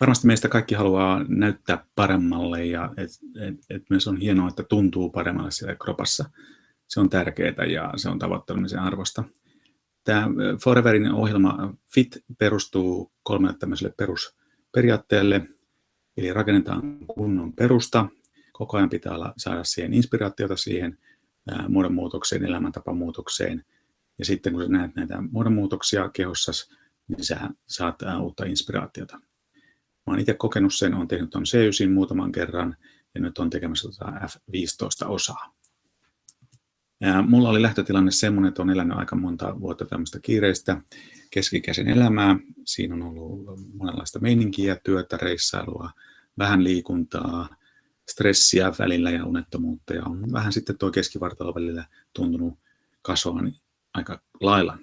Varmasti meistä kaikki haluaa näyttää paremmalle ja myös on hienoa, että tuntuu paremmalle siellä kropassa. Se on tärkeää ja se on tavoittelemisen arvosta. Tämä Foreverin ohjelma FIT perustuu 3 tämmöiselle perusperiaatteelle, eli rakennetaan kunnon perusta. Koko ajan pitää saada siihen inspiraatiota siihen muodonmuutokseen, elämäntapamuutokseen. Ja sitten kun sä näet näitä muodonmuutoksia kehossasi, niin sä saat uutta inspiraatiota. Mä oon itse kokenut sen, olen tehnyt tuon C9 muutaman kerran ja nyt on tekemässä F15 osaa. Ja mulla oli lähtötilanne semmoinen, että olen elänyt aika monta vuotta tämmöistä kiireistä keski-ikäisen elämää. Siinä on ollut monenlaista meininkiä, työtä, reissailua, vähän liikuntaa, stressiä välillä ja unettomuutta. Ja on vähän sitten tuo keskivartalon välillä tuntunut kasvavan aika lailla.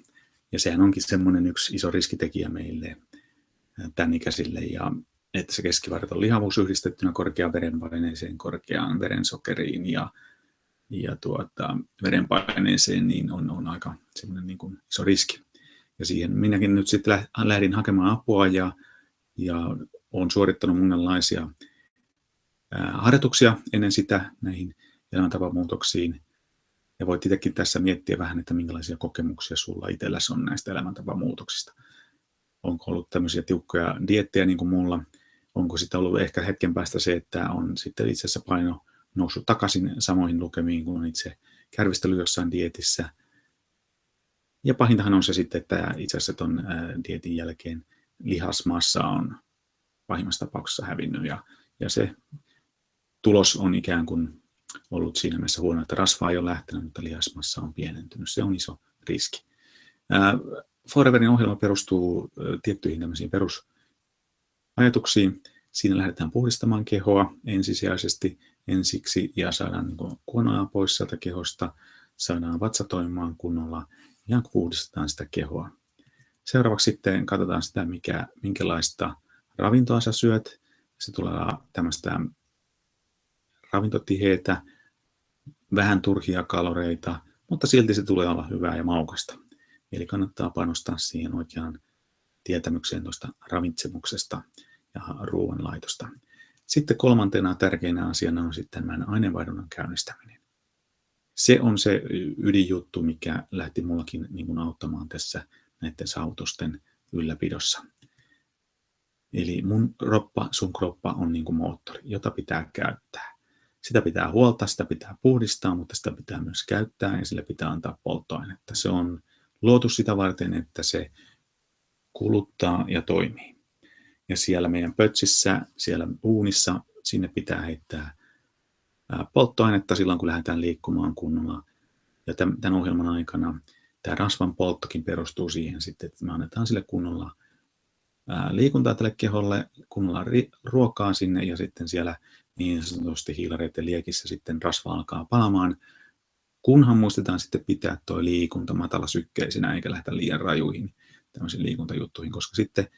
Ja sehän onkin semmoinen yksi iso riskitekijä meille tämän ikäisille. Ja että se keskivartalon lihavuus yhdistettynä korkeaan verenpaineeseen, korkeaan verensokeriin ja verenpaineeseen niin on aika semmoinen niin kuin iso riski. Ja siihen minäkin nyt sitten lähdin hakemaan apua ja olen suorittanut monenlaisia harjoituksia ennen sitä näihin elämäntapamuutoksiin. Ja voit itsekin tässä miettiä vähän, että minkälaisia kokemuksia sulla itselläsi on näistä elämäntapamuutoksista. Onko ollut tämmöisiä tiukkoja dieettejä niin kuin mulla? Onko sitten ollut ehkä hetken päästä se, että on sitten itse asiassa paino noussut takaisin samoihin lukemiin kuin itse kärvistely jossain dietissä. Ja pahintahan on se sitten, että itse asiassa tuon dietin jälkeen lihasmassa on pahimmassa tapauksessa hävinnyt. Ja se tulos on ikään kuin ollut siinä mielessä huono, että rasva ei ole lähtenyt, mutta lihasmassa on pienentynyt. Se on iso riski. Foreverin ohjelma perustuu tiettyihin tämmöisiin perusajatuksiin. Siinä lähdetään puhdistamaan kehoa ensisijaisesti ensiksi ja saadaan niin kuonoa pois sieltä kehosta, saadaan vatsa toimimaan kunnolla ja puhdistetaan sitä kehoa. Seuraavaksi sitten katsotaan sitä, minkälaista ravintoa sä syöt. Se tulee tämmöistä ravintotiheitä, vähän turhia kaloreita, mutta silti se tulee olla hyvää ja maukasta. Eli kannattaa panostaa siihen oikeaan tietämykseen tuosta ravitsemuksesta ja ruoanlaitosta. Sitten kolmantena tärkeänä asiana on sitten tämän aineenvaihdunnan käynnistäminen. Se on se ydinjuttu, mikä lähti mullakin niin kuin auttamaan tässä näiden saavutusten ylläpidossa. Eli mun kroppa, sun kroppa on niin kuin moottori, jota pitää käyttää. Sitä pitää huoltaa, sitä pitää puhdistaa, mutta sitä pitää myös käyttää ja sille pitää antaa polttoainetta. Se on luotu sitä varten, että se kuluttaa ja toimii. Ja siellä meidän pötsissä, siellä uunissa, sinne pitää heittää polttoainetta silloin, kun lähdetään liikkumaan kunnolla. Ja tämän ohjelman aikana tämä rasvan polttokin perustuu siihen sitten, että me annetaan sille kunnolla liikuntaa tälle keholle, kunnolla ruokaa sinne ja sitten siellä niin sanotusti hiilareiden liekissä sitten rasva alkaa palamaan, kunhan muistetaan sitten pitää tuo liikunta matalasykkeisenä eikä lähteä liian rajuihin tämmöisiin liikuntajuttuihin, koska sitten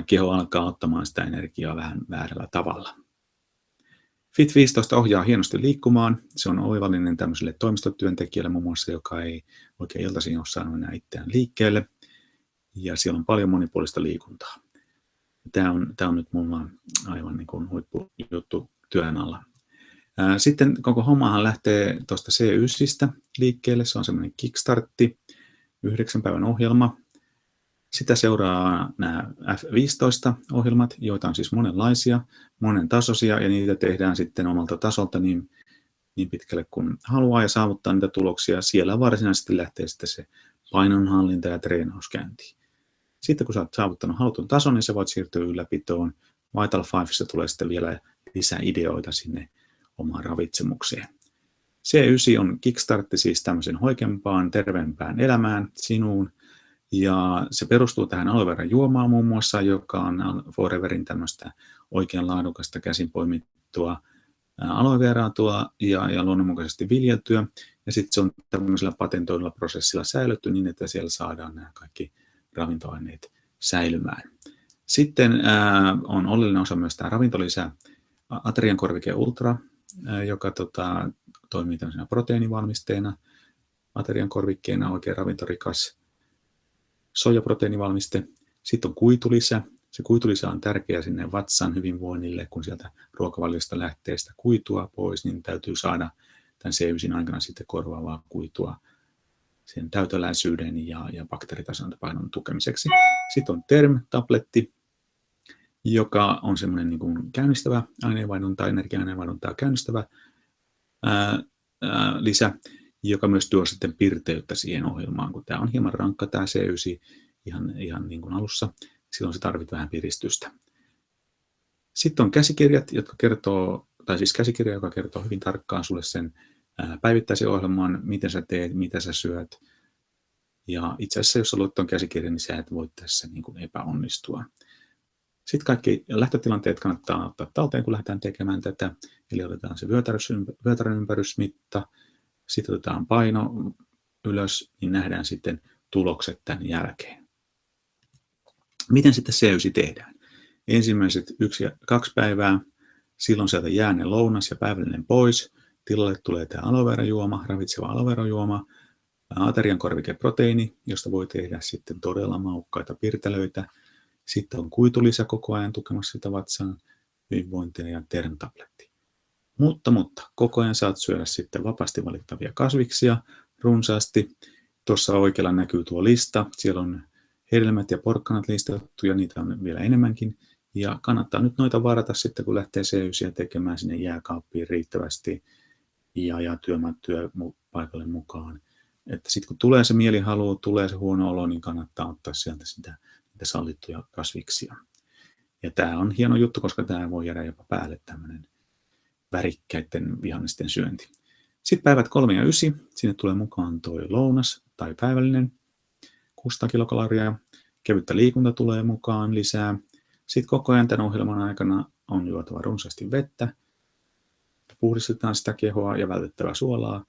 keho alkaa ottamaan sitä energiaa vähän väärällä tavalla. Fit 15 ohjaa hienosti liikkumaan. Se on oivallinen tämmöiselle toimistotyöntekijälle muun muassa, joka ei oikein iltaisin ole saanut enää itseään liikkeelle. Ja siellä on paljon monipuolista liikuntaa. Tämä on nyt mulla aivan niin kuin huippujuttu työn alla. Sitten koko hommahan lähtee tuosta C9 liikkeelle. Se on semmoinen kickstartti, 9 päivän ohjelma. Sitä seuraa nämä F15-ohjelmat, joita on siis monenlaisia, monen tasoisia, ja niitä tehdään sitten omalta tasolta niin pitkälle kuin haluaa ja saavuttaa niitä tuloksia. Siellä varsinaisesti lähtee sitten se painonhallinta ja treenaus käyntiin. Sitten kun sä oot saavuttanut halutun tason, niin sä voit siirtyä ylläpitoon. Vital Fivessa tulee sitten vielä lisää ideoita sinne omaan ravitsemukseen. C9 on kickstartti siis tämmöisen hoikempaan, terveempään elämään sinuun. Ja se perustuu tähän aloe vera juomaan muun muassa, joka on Foreverin tämmöistä oikein laadukasta käsin poimittua aloe veraa ja luonnonmukaisesti viljeltyä. Ja sitten se on tämmöisellä patentoidulla prosessilla säilytty niin, että siellä saadaan nämä kaikki ravintoaineet säilymään. Sitten on oleellinen osa myös tämä ravintolisä Aterian korvike Ultra, joka toimii tämmöisenä proteiinivalmisteena, Aterian korvikkeena oikein ravintorikas soijaproteiinivalmiste. Sitten on kuitulisä, Se kuitulisä on tärkeä sinne vatsan hyvinvoinnille, kun sieltä ruokavaliosta lähtee sitä kuitua pois, niin täytyy saada tämän C9 aikana sitten korvaavaa kuitua sen täyteläisyyden ja bakteeritasapainon tukemiseksi. Sitten on Term-tabletti, joka on semmoinen niin kuin käynnistävä aineenvaihduntaa, energia-aineenvaihduntaa käynnistävä lisä, joka myös tuo sitten pirteyttä siihen ohjelmaan, kun tämä on hieman rankka tämä C9 ihan niin kuin alussa, silloin se tarvitsee vähän piristystä. Sitten on käsikirjat, jotka kertoo, tai siis käsikirja, joka kertoo hyvin tarkkaan sulle sen päivittäisen ohjelman, miten sä teet, mitä sä syöt. Ja itse asiassa, jos sä luet tuon käsikirjan, niin sä et voi tässä niin kuin epäonnistua. Sitten kaikki lähtötilanteet kannattaa ottaa talteen, kun lähdetään tekemään tätä. Eli otetaan se vyötärön ympärysmitta, sitten otetaan paino ylös, niin nähdään sitten tulokset tämän jälkeen. Miten sitten C9 tehdään? Ensimmäiset 1 ja 2 päivää, silloin sieltä jää ne lounas ja päivällinen pois. Tilalle tulee tämä aloe vera-juoma, ravitseva aloe vera-juoma, aterian korvikeproteiini, josta voi tehdä sitten todella maukkaita pirtelöitä. Sitten on kuitulisä koko ajan tukemassa sitä vatsan hyvinvointia ja Term-tabletti. Mutta koko ajan saat syödä sitten vapaasti valittavia kasviksia runsaasti. Tuossa oikealla näkyy tuo lista. Siellä on hedelmät ja porkkanat listattu ja niitä on vielä enemmänkin. Ja kannattaa nyt noita varata sitten, kun lähtee C9 tekemään sinne jääkaappiin riittävästi ja työpaikalle mukaan. Että sitten kun tulee se mielihalu, tulee se huono olo, niin kannattaa ottaa sieltä niitä sallittuja kasviksia. Ja tämä on hieno juttu, koska tämä voi jäädä jopa päälle tämmöinen värikkäiden vihannisten syönti. Sitten päivät 3 ja 9, sinne tulee mukaan tuo lounas tai päivällinen 600 kilokaloria. Kevyttä liikunta tulee mukaan lisää. Sitten koko ajan tämän ohjelman aikana on juotava runsaasti vettä. Puhdistetaan sitä kehoa ja vältettävä suolaa.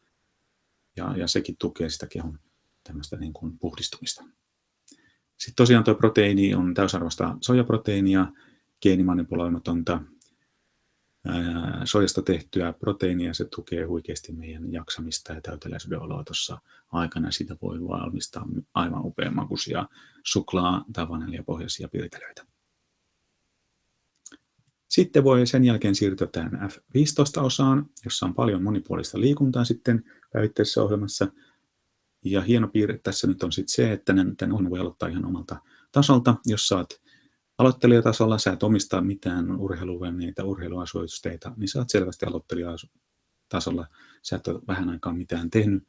Ja sekin tukee sitä kehon tämmöistä niin kuin puhdistumista. Sitten tosiaan tuo proteiini on täysarvoista sojaproteiinia, geenimanipuloimatonta sojasta tehtyä proteiinia. Se tukee huikeasti meidän jaksamista ja täyteläisyyden oloa tuossa aikana. Siitä voi valmistaa aivan upean makuisia suklaa- tai vaniljapohjaisia pirtelöitä. Sitten voi sen jälkeen siirtyä tähän F15-osaan, jossa on paljon monipuolista liikuntaa sitten päivittäisessä ohjelmassa. Ja hieno piirre tässä nyt on sitten se, että tämän ohjelman voi aloittaa ihan omalta tasolta. Jos sä oot aloittelijatasolla, sä et omistaa mitään urheiluvälineitä, urheiluasuitusteita, niin sä oot selvästi aloittelijatasolla. Sä et ole vähän aikaa mitään tehnyt,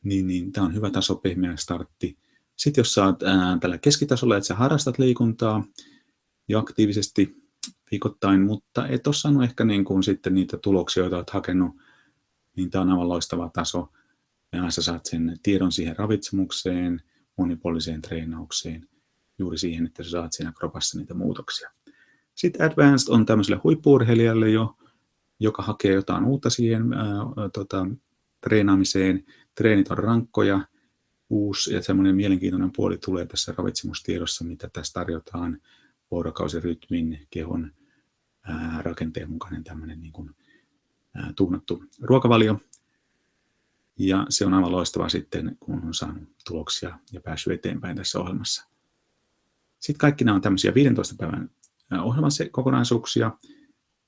niin tämä on hyvä taso, pehmeä startti. Sitten jos sä oot tällä keskitasolla, että sä harrastat liikuntaa jo aktiivisesti viikoittain, mutta et ole saanut ehkä niin kuin sitten niitä tuloksia, joita olet hakenut, niin tämä on aivan loistava taso. Ja sä saat sen tiedon siihen ravitsemukseen, monipuoliseen treenaukseen, juuri siihen, että sä saat siinä kropassa niitä muutoksia. Sitten Advanced on tämmöiselle huippu-urheilijalle jo, joka hakee jotain uutta siihen treenaamiseen. Treenit on rankkoja, uusi ja semmoinen mielenkiintoinen puoli tulee tässä ravitsemustiedossa, mitä tässä tarjotaan. Vuorokausirytmin, kehon rakenteen mukainen tämmöinen niin kuin tuunattu ruokavalio. Ja se on aivan loistavaa sitten, kun on saanut tuloksia ja päässyt eteenpäin tässä ohjelmassa. Sitten kaikki nämä on tämmöisiä 15 päivän ohjelmakokonaisuuksia.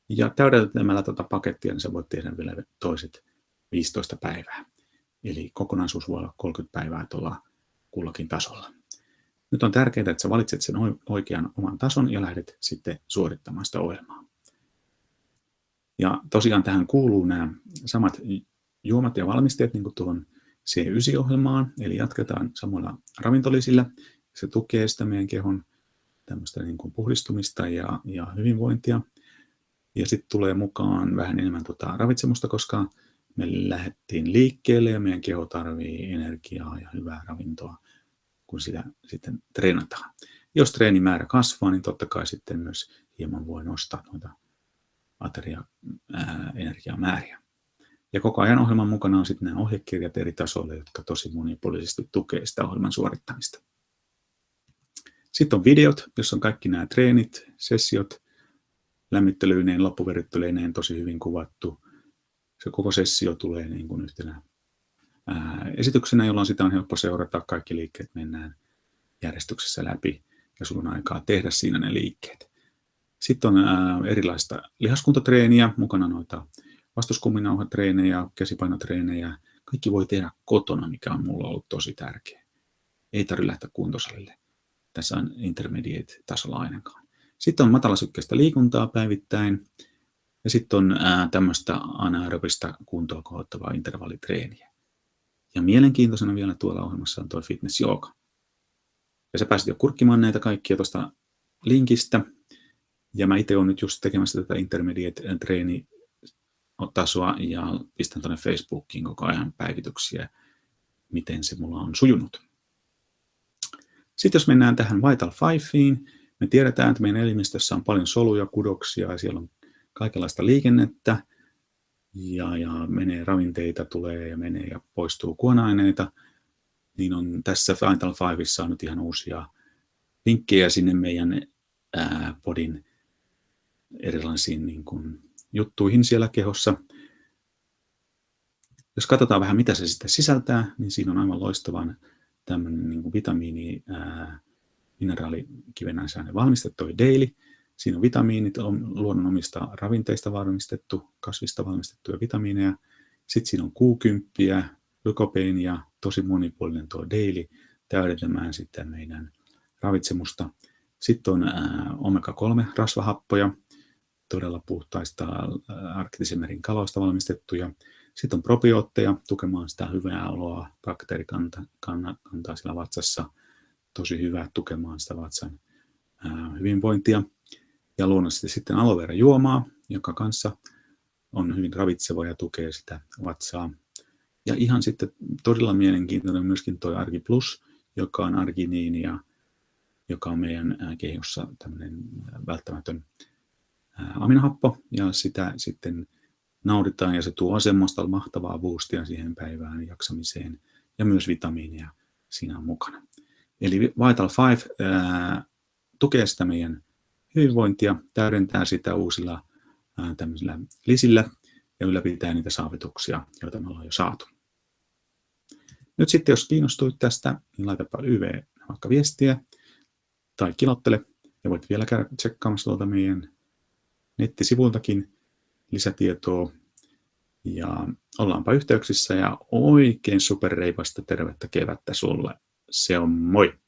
Ja täydentämällä tuota pakettia, niin sä voit tehdä vielä toiset 15 päivää. Eli kokonaisuus voi olla 30 päivää tuolla kullakin tasolla. Nyt on tärkeää, että sä valitset sen oikean oman tason ja lähdet sitten suorittamaan sitä ohjelmaa. Ja tosiaan tähän kuuluu nämä samat juomat ja valmisteet niin kuin tuohon C9-ohjelmaan, eli jatketaan samoilla ravintolisillä. Se tukee sitä meidän kehon tämmöistä niin kuin puhdistumista ja hyvinvointia. Ja sitten tulee mukaan vähän enemmän ravitsemusta, koska me lähdettiin liikkeelle ja meidän keho tarvitsee energiaa ja hyvää ravintoa, kun sitä sitten treenataan. Jos treenimäärä kasvaa, niin totta kai sitten myös hieman voi nostaa noita energiamääriä. Ja koko ajan ohjelman mukana on sitten nämä ohjekirjat eri tasoille, jotka tosi monipuolisesti tukee sitä ohjelman suorittamista. Sitten on videot, jossa on kaikki nämä treenit, sessiot, lämmittelyineen, loppuveritteleineen tosi hyvin kuvattu. Se koko sessio tulee niin kuin yhtenä esityksenä, jolloin sitä on helppo seurata. Kaikki liikkeet mennään järjestyksessä läpi. ja sulla on aikaa tehdä siinä ne liikkeet. Sitten on erilaista lihaskuntotreeniä, mukana noita vastuskuminauhatreenejä, käsipainotreenejä. Kaikki voi tehdä kotona, mikä on mulla ollut tosi tärkeä. Ei tarvitse lähteä kuntosalille. Tässä on intermediate-tasolla ainakaan. Sitten on matalasykkeistä liikuntaa päivittäin. Ja sitten on tämmöistä anaerobista kuntoa kohottavaa intervallitreeniä. Ja mielenkiintoisena vielä tuolla ohjelmassa on tuo fitness jooga. Ja sä pääsit jo kurkkimaan näitä kaikkia tuosta linkistä. Ja mä itse olen nyt just tekemässä tätä intermediate-treenitasoa ja pistän tuonne Facebookiin koko ajan päivityksiä, miten se mulla on sujunut. Sitten jos mennään tähän Vital Fiveen, me tiedetään, että meidän elimistössä on paljon soluja, kudoksia ja siellä on kaikenlaista liikennettä ja menee ravinteita, tulee ja menee ja poistuu kuona-aineita, niin on tässä Vital Fivessa on nyt ihan uusia vinkkejä sinne meidän podin erilaisiin niin kuin juttuihin siellä kehossa. Jos katsotaan vähän, mitä se sitten sisältää, niin siinä on aivan loistavan tämmöinen niin kuin vitamiini, mineraalikivenäisäinen valmiste, toi Daily. Siinä on vitamiinit, on luonnonomista ravinteista valmistettu, kasvista valmistettuja vitamiineja. Sitten siinä on Q10, lykopeenia, tosi monipuolinen tuo Daily, täydentämään sitten meidän ravitsemusta. Sitten on omega-3-rasvahappoja, todella puhtaista arktisen merin kaloista valmistettuja. Sitten on probiootteja tukemaan sitä hyvää oloa, bakteerikantaa siellä vatsassa, tosi hyvä tukemaan sitä vatsan hyvinvointia. Ja luonnollisesti sitten aloe vera juomaa, joka kanssa on hyvin ravitseva ja tukee sitä vatsaa. Ja ihan sitten todella mielenkiintoinen myöskin tuo Argi Plus, joka on arginiinia, joka on meidän kehossa tämmöinen välttämätön aminohappo, ja sitä sitten nauditaan, ja se tuo semmoista mahtavaa boostia siihen päivään jaksamiseen, ja myös vitamiinia siinä on mukana. Eli Vital Five tukee sitä meidän hyvinvointia, täydentää sitä uusilla tämmöisillä lisillä, ja ylläpitää niitä saavutuksia, joita me ollaan jo saatu. Nyt sitten, jos kiinnostuit tästä, niin laitapa YV vaikka viestiä, tai kilottele, ja voit vielä käydä tsekkaamassa tuolta meidän nettisivuiltakin lisätietoa. Ja ollaanpa yhteyksissä ja oikein superreipasta tervettä kevättä sulle. Se on moi!